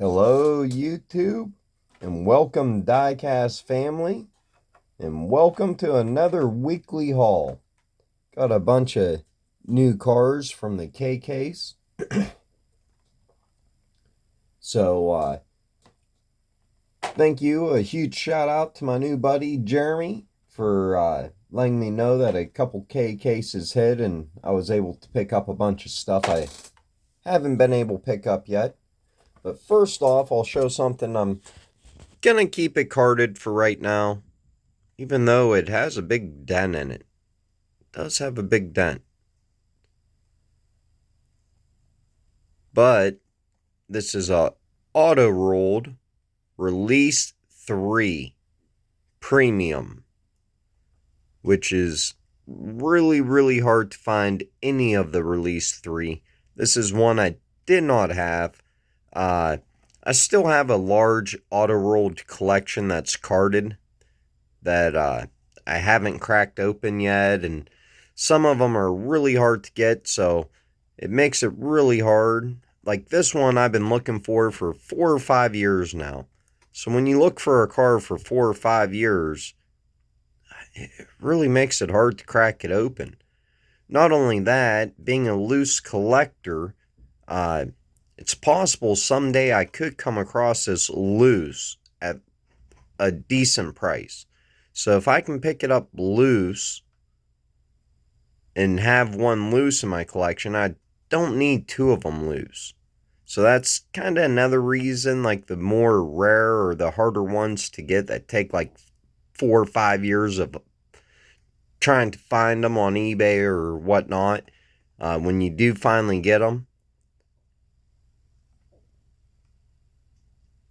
Hello YouTube, and welcome Diecast family, and welcome to another weekly haul. Got a bunch of new cars from the K-Case. So thank you, a huge shout out to my new buddy Jeremy for letting me know that a couple K-Cases hit and I was able to pick up a bunch of stuff I haven't been able to pick up yet. But first off, I'll show something I'm gonna keep it carded for right now, even though it has a big dent in it. It does have a big dent. But this is a auto-rolled Release 3 Premium, which is really hard to find any of the Release 3. This is one I did not have. I still have a large auto-rolled collection that's carded that I haven't cracked open yet, and some of them are really hard to get, so it makes it really hard. Like this one I've been looking for 4 or 5 years now. So when you look for a car for 4 or 5 years, it really makes it hard to crack it open. Not only that, being a loose collector, it's possible someday I could come across this loose at a decent price. So if I can pick it up loose and have one loose in my collection, I don't need 2 of them loose. So that's kind of another reason, like the more rare or the harder ones to get that take like 4 or 5 years of trying to find them on eBay or whatnot. When you do finally get them,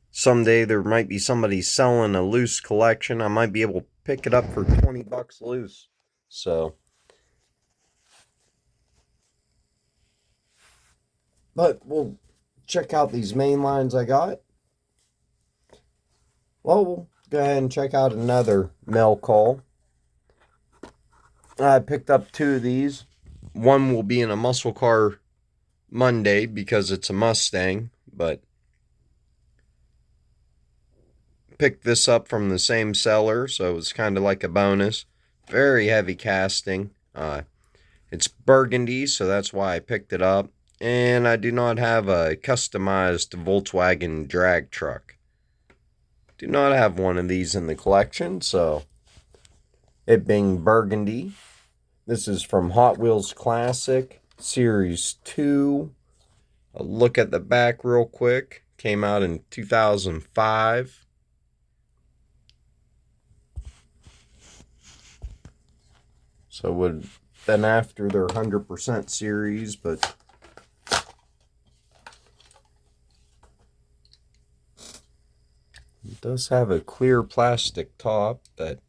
someday there might be somebody selling a loose collection. I might be able to pick it up for 20 bucks loose. So, but we'll check out these main lines I got. Well, we'll go ahead and check out another mail call. I picked up 2 of these. One will be in a muscle car Monday because it's a Mustang, but picked this up from the same seller, so it's kind of like a bonus. Very heavy casting. It's burgundy, so that's why I picked it up. And I do not have a customized Volkswagen drag truck. Do not have one of these in the collection, so it being burgundy. This is from Hot Wheels Classic Series 2. A look at the back real quick. Came out in 2005. So would have been after their 100% series, but it does have a clear plastic top that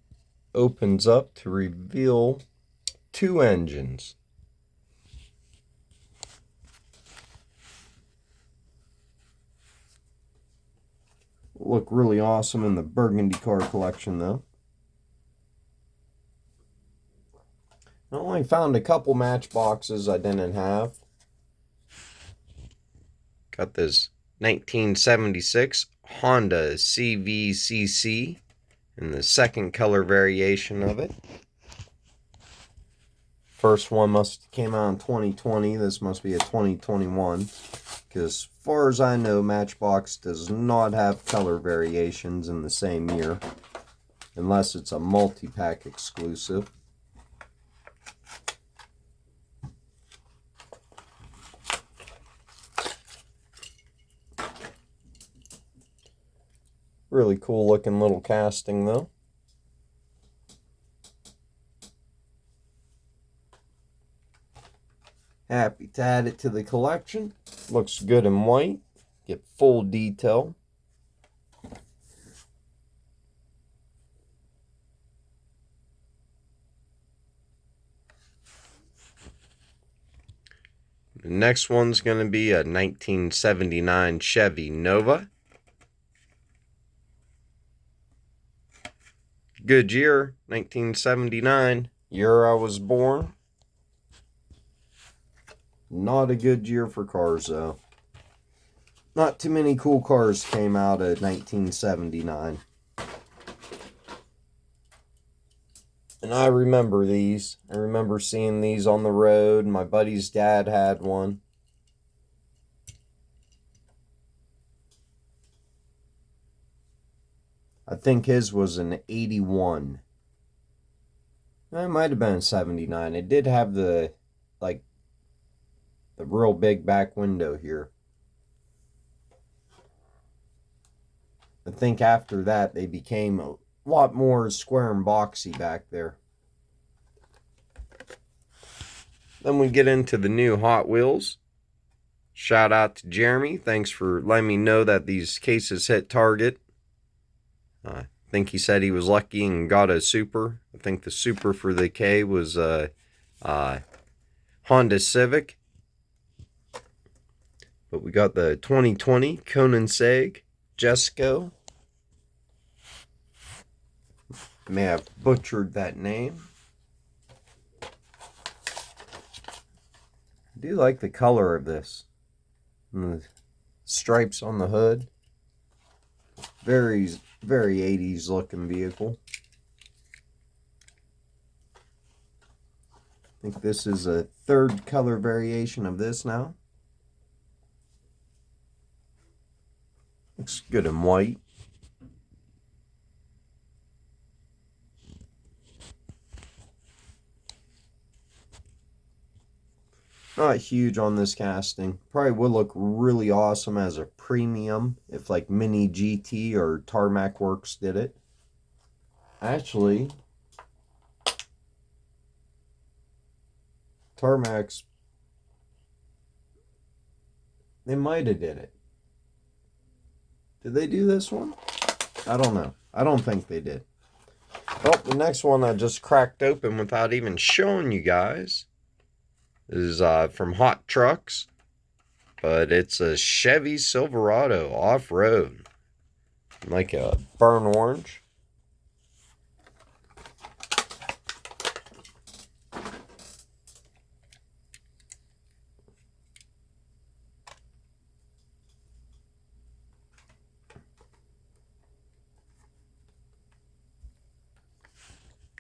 opens up to reveal 2 engines. Look really awesome in the burgundy car collection though. I only found a couple matchboxes I didn't have. Got this 1976 Honda CVCC in the second color variation of it. First one came out in 2020. This must be a 2021. Because as far as I know, Matchbox does not have color variations in the same year. Unless it's a multi-pack exclusive. Really cool looking little casting though. Happy to add it to the collection. Looks good in white. Get full detail. The next one's going to be a 1979 Chevy Nova. Good year, 1979. Year I was born. Not a good year for cars, though. Not too many cool cars came out of 1979. And I remember these. I remember seeing these on the road. My buddy's dad had one. I think his was an 81. It might have been a 79. It did have the, like, the real big back window here. I think after that they became a lot more square and boxy back there. Then we get into the new Hot Wheels. Shout out to Jeremy. Thanks for letting me know that these cases hit target. I think he said he was lucky and got a Super. I think the Super for the K was a Honda Civic. But we got the 2020 Koenigsegg Jesko. May have butchered that name. I do like the color of this. And the stripes on the hood. Very 80s looking vehicle. I think this is a third color variation of this now. Looks good in white. Not huge on this casting. Probably would look really awesome as a premium if like Mini GT or Tarmac Works did it. Actually, Tarmacs, they might have did it. Did they do this one? I don't know. I don't think they did. Well, the next one I just cracked open without even showing you guys is from Hot Trucks, but it's a Chevy Silverado off-road, like a burnt orange.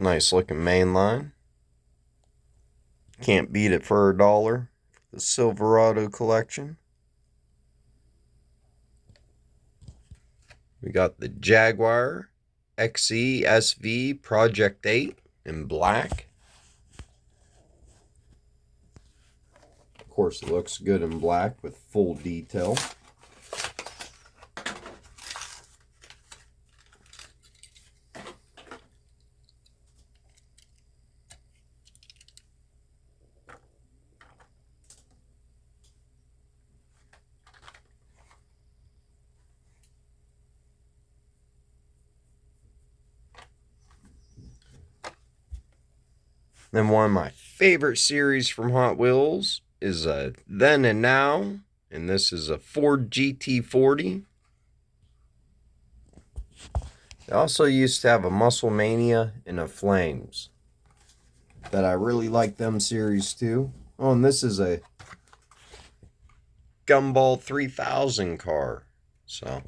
Nice looking mainline. Can't beat it for $1. The Silverado collection. We got the Jaguar XE SV Project 8 in black. Of course, it looks good in black with full detail. Then one of my favorite series from Hot Wheels is Then and Now, and this is a Ford GT40. They also used to have a Muscle Mania and a Flames that I really like them series too. Oh, and this is a Gumball 3000 car. So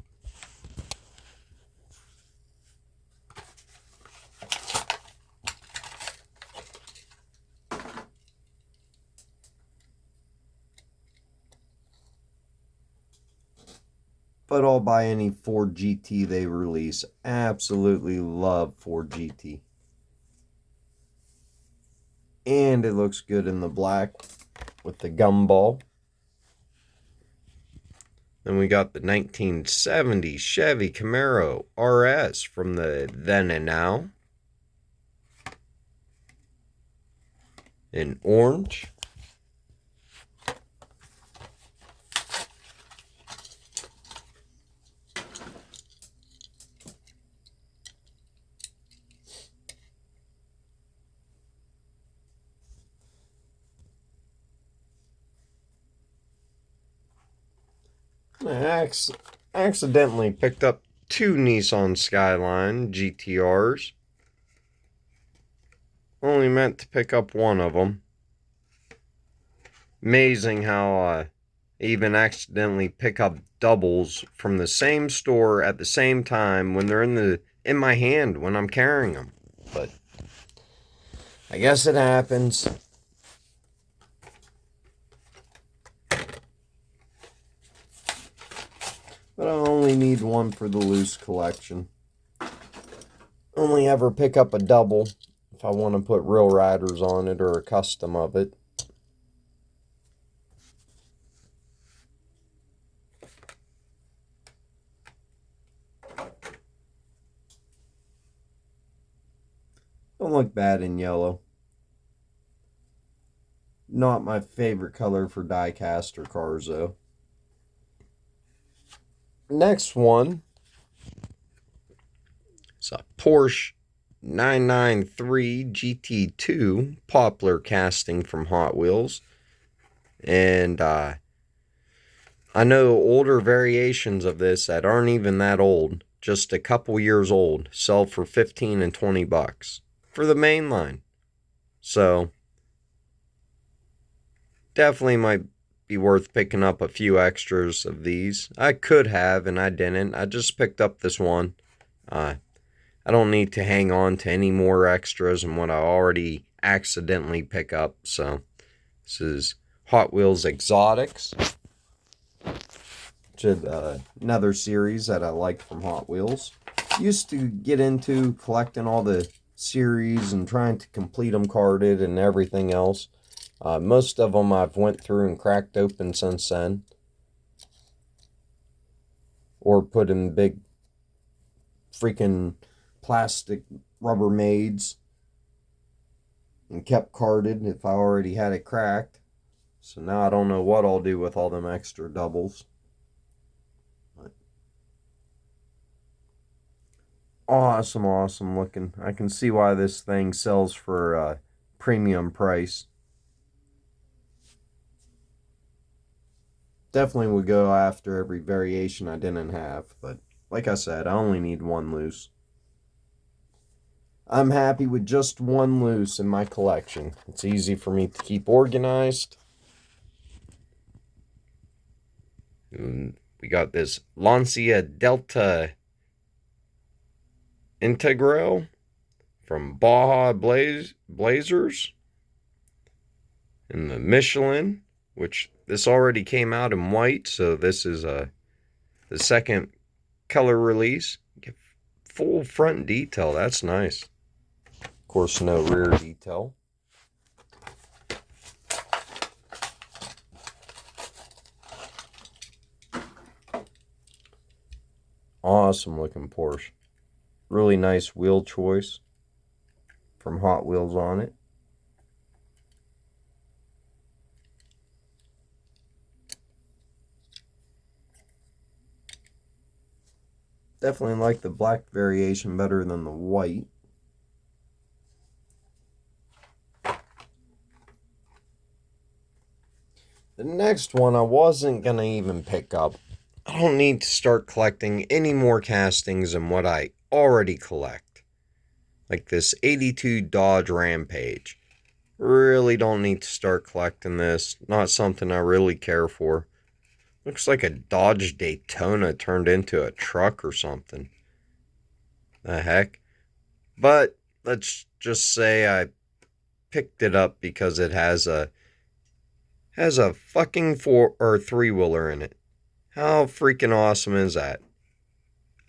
but I'll buy any Ford GT they release. Absolutely love Ford GT. And it looks good in the black with the gumball. Then we got the 1970 Chevy Camaro Rs from the Then and Now in orange. I accidentally picked up two Nissan Skyline GTRs. Only meant to pick up one of them. Amazing how even accidentally pick up doubles from the same store at the same time when they're in my hand when I'm carrying them. But I guess it happens. But I only need one for the loose collection. Only ever pick up a double if I want to put real riders on it or a custom of it. Don't look bad in yellow. Not my favorite color for die-caster cars, though. Next one is a Porsche 993 GT2 Poplar casting from Hot Wheels. And I know older variations of this that aren't even that old, just a couple years old, sell for $15 and $20 for the main line. So definitely might be worth picking up a few extras of these. I could have, and I didn't. I just picked up this one. I don't need to hang on to any more extras than what I already accidentally pick up. So this is Hot Wheels Exotics, which is another series that I like from Hot Wheels. Used to get into collecting all the series and trying to complete them carded and everything else. Most of them I've went through and cracked open since then, or put in big freaking plastic Rubbermaids and kept carded if I already had it cracked. So now I don't know what I'll do with all them extra doubles. But awesome looking. I can see why this thing sells for a premium price. Definitely would go after every variation I didn't have, but like I said, I only need one loose. I'm happy with just one loose in my collection. It's easy for me to keep organized. And we got this Lancia Delta Integral from Baja Blazers. And the Michelin, which this already came out in white, so this is the second color release. Get full front detail, that's nice. Of course, no rear detail. Awesome looking Porsche. Really nice wheel choice from Hot Wheels on it. Definitely like the black variation better than the white. The next one I wasn't going to even pick up. I don't need to start collecting any more castings than what I already collect. Like this 82 Dodge Rampage. Really don't need to start collecting this. Not something I really care for. Looks like a Dodge Daytona turned into a truck or something. The heck? But let's just say I picked it up because it has a fucking 4 or 3-wheeler in it. How freaking awesome is that?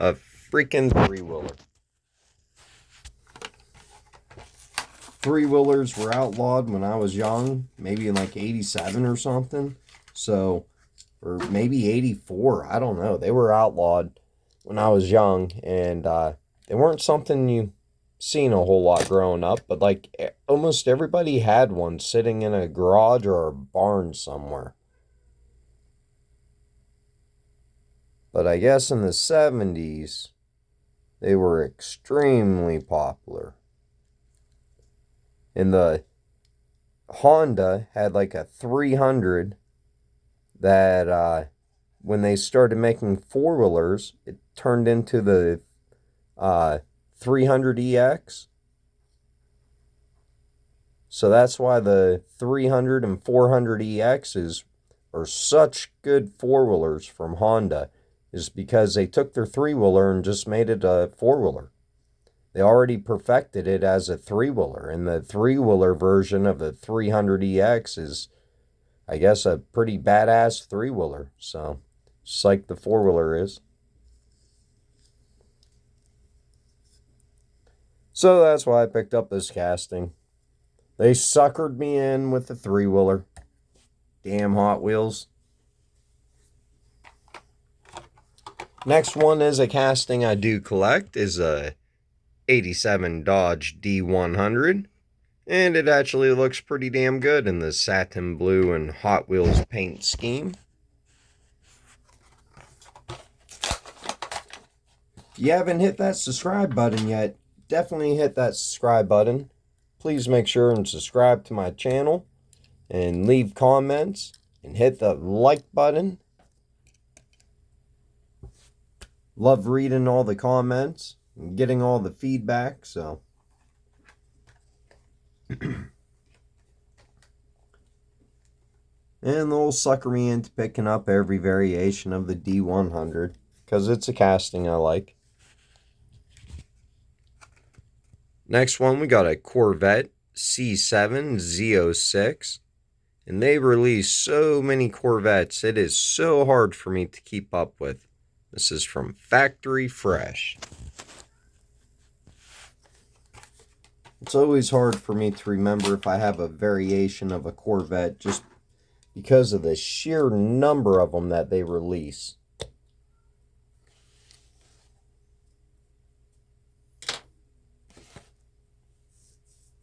A freaking 3-wheeler. 3-wheelers were outlawed when I was young, maybe in like 87 or something. So, or maybe 84, I don't know. They were outlawed when I was young, and they weren't something you seen a whole lot growing up, but like almost everybody had one sitting in a garage or a barn somewhere. But I guess in the 70s, they were extremely popular. And the Honda had like a 300 that when they started making 4-wheelers, it turned into the 300EX. So that's why the 300 and 400EXs are such good four-wheelers from Honda is because they took their three-wheeler and just made it a four-wheeler. They already perfected it as a three-wheeler, and the three-wheeler version of the 300EX is, I guess, a pretty badass three-wheeler. So, just like the four-wheeler is. So that's why I picked up this casting. They suckered me in with the three-wheeler. Damn Hot Wheels. Next one is a casting I do collect. Is a 87 Dodge D100. And it actually looks pretty damn good in the satin blue and Hot Wheels paint scheme. If you haven't hit that subscribe button yet, definitely hit that subscribe button. Please make sure and subscribe to my channel and leave comments and hit the like button. Love reading all the comments and getting all the feedback, so and they'll sucker me into picking up every variation of the D100 because it's a casting I like. Next one, we got a Corvette C7 Z06. And they release so many Corvettes, it is so hard for me to keep up with. This is from Factory Fresh. It's always hard for me to remember if I have a variation of a Corvette just because of the sheer number of them that they release.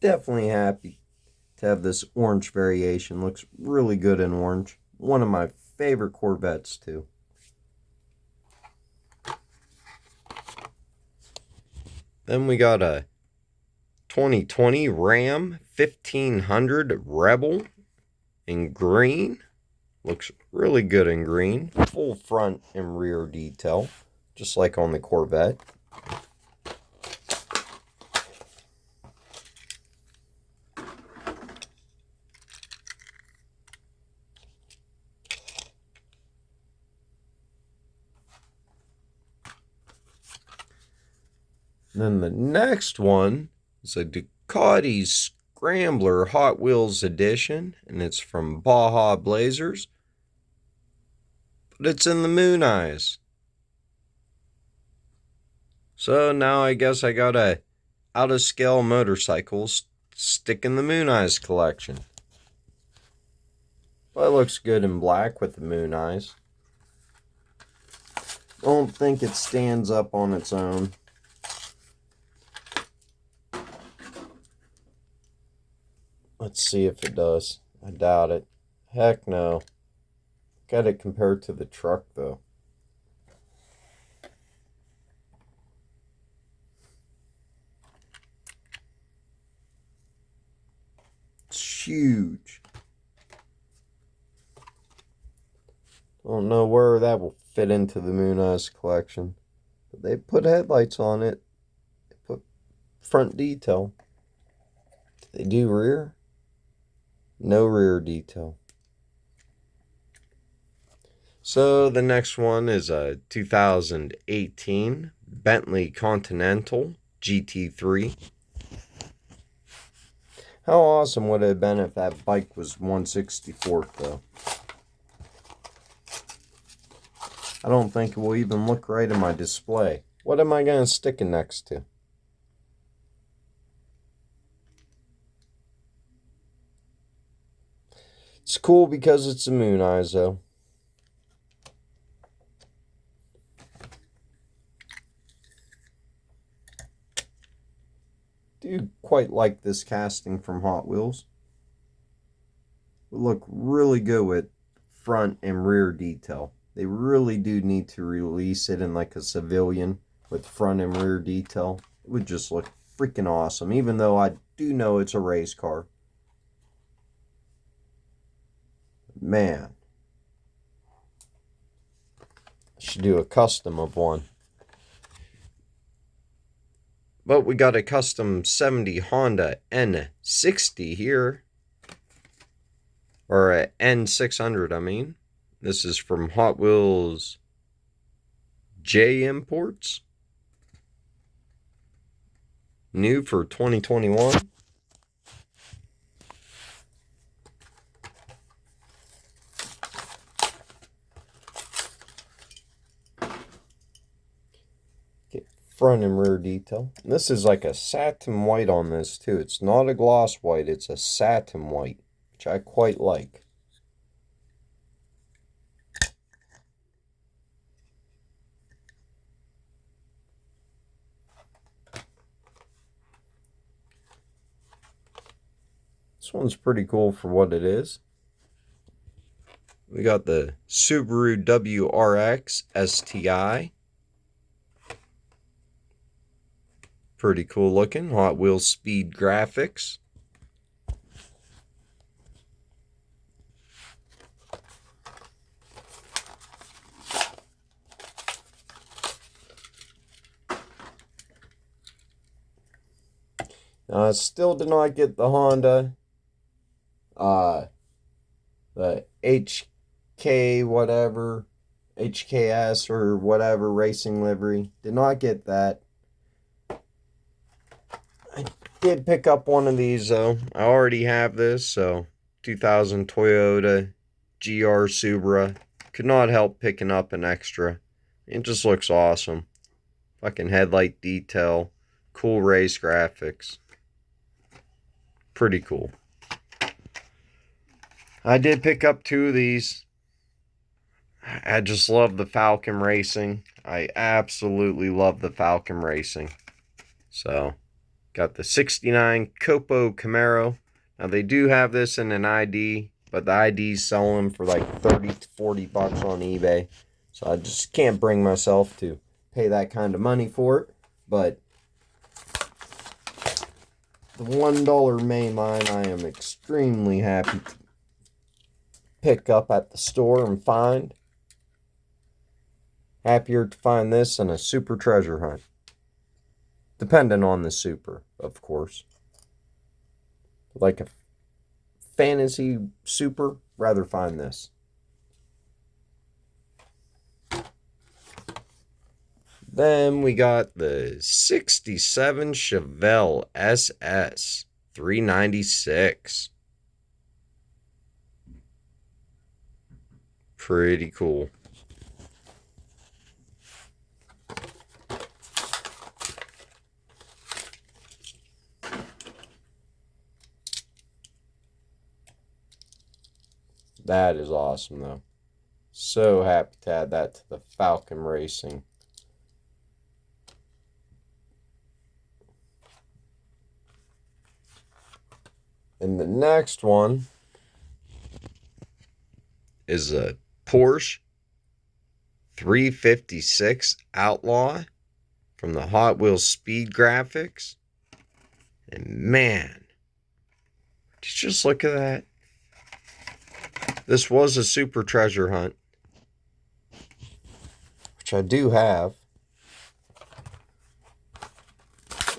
Definitely happy to have this orange variation. Looks really good in orange. One of my favorite Corvettes too. Then we got a 2020 Ram 1500 Rebel in green. Looks really good in green. Full front and rear detail, just like on the Corvette. Then the next one is a Ducati Scrambler Hot Wheels edition, and it's from Baja Blazers, but it's in the Moon Eyes. So now I guess I got a out of scale motorcycles stick in the Moon Eyes collection. But it looks good in black with the Moon Eyes. Don't think it stands up on its own. Let's see if it does. I doubt it. Heck no. Got it compared to the truck though. It's huge. Don't know where that will fit into the Moon Eyes collection. But they put headlights on it. They put front detail. Did they do rear? No rear detail. So the next one is a 2018 Bentley Continental Gt3. How awesome would it have been if that bike was 1/64th though? I don't think it will even look right in my display. What am I going to stick it next to? It's cool because it's a Moon Eyes, though. Do quite like this casting from Hot Wheels. It would look really good with front and rear detail. They really do need to release it in like a civilian with front and rear detail. It would just look freaking awesome, even though I do know it's a race car. Man, I should do a custom of one. But we got a custom 70 Honda N60 here. Or a N600, I mean. This is from Hot Wheels J Imports. New for 2021. Get front and rear detail. And this is like a satin white on this too. It's not a gloss white, it's a satin white, which I quite like. This one's pretty cool for what it is. We got the Subaru Wrx Sti. Pretty cool looking. Hot Wheels speed graphics. I still did not get the Honda. The HK whatever, HKS or whatever racing livery. Did not get that. I did pick up one of these though. I already have this, so 2000 Toyota GR Subaru. Could not help picking up an extra. It just looks awesome. Fucking headlight detail. Cool race graphics. Pretty cool. I did pick up two of these. I just love the Falcon Racing. I absolutely love the Falcon Racing. So, got the 69 Copo Camaro. Now, they do have this in an ID, but the ID's selling for like 30 to 40 bucks on eBay. So, I just can't bring myself to pay that kind of money for it. But the $1 mainline, I am extremely happy to pick up at the store and find. Happier to find this than a super treasure hunt. Depending on the super, of course. Like a fantasy super, rather find this. Then we got the 67 Chevelle SS 396. Pretty cool. That is awesome though. So happy to add that to the Falcon Racing. And the next one is a Porsche 356 Outlaw from the Hot Wheels Speed Graphics. And man, just look at that. This was a super treasure hunt, which I do have.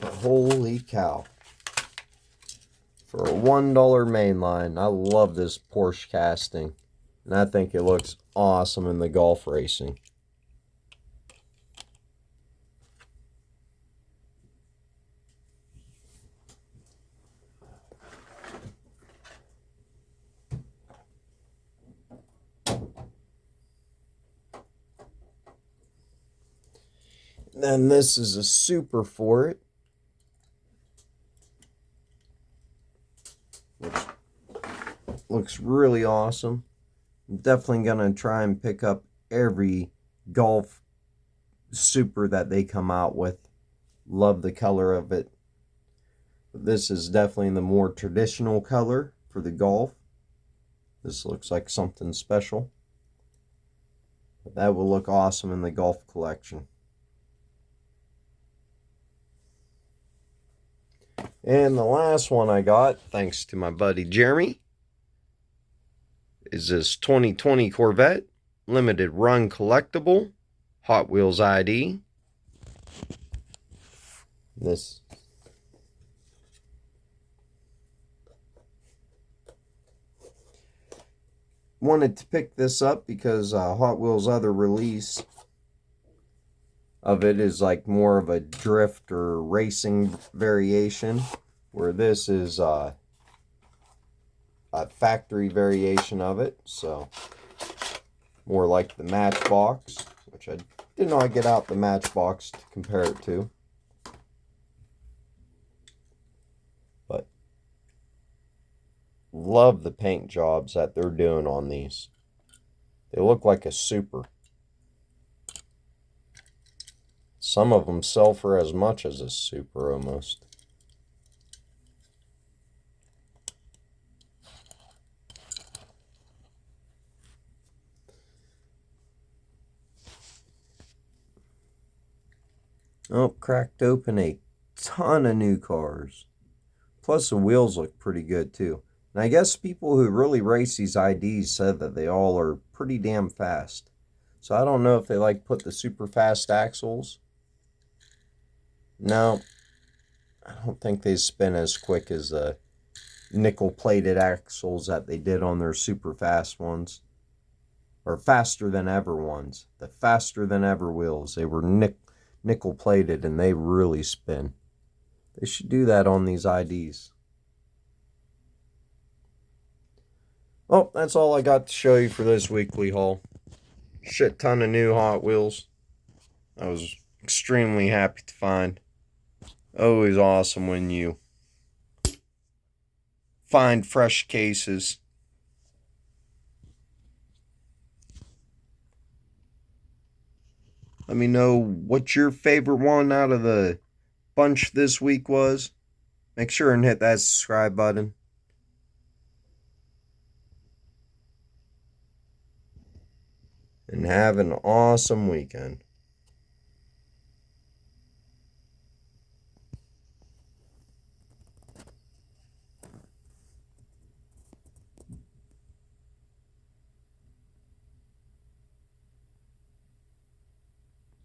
But holy cow. For a $1 mainline, I love this Porsche casting. And I think it looks awesome in the golf racing. Then this is a super for it. Which looks really awesome. I'm definitely going to try and pick up every golf super that they come out with. Love the color of it. But this is definitely the more traditional color for the golf. This looks like something special. But that will look awesome in the golf collection. And the last one I got, thanks to my buddy Jeremy, is this 2020 Corvette limited run collectible Hot Wheels ID. This wanted to pick this up because Hot Wheels' other release of it is like more of a drift or racing variation, where this is a factory variation of it. So more like the Matchbox, which I did not get out the Matchbox to compare it to. But love the paint jobs that they're doing on these. They look like a Super. Some of them sell for as much as a Super almost. Oh, cracked open a ton of new cars. Plus the wheels look pretty good too. And I guess people who really race these IDs said that they all are pretty damn fast. So I don't know if they like put the super fast axles. No, I don't think they spin as quick as the nickel plated axles that they did on their super fast ones. Or faster than ever ones. The faster than ever wheels. They were nickel plated and they really spin. They should do that on these IDs. Well, that's all I got to show you for this weekly haul. Shit ton of new Hot Wheels. I was extremely happy to find. Always awesome when you find fresh cases. Let me know what your favorite one out of the bunch this week was. Make sure and hit that subscribe button. And have an awesome weekend.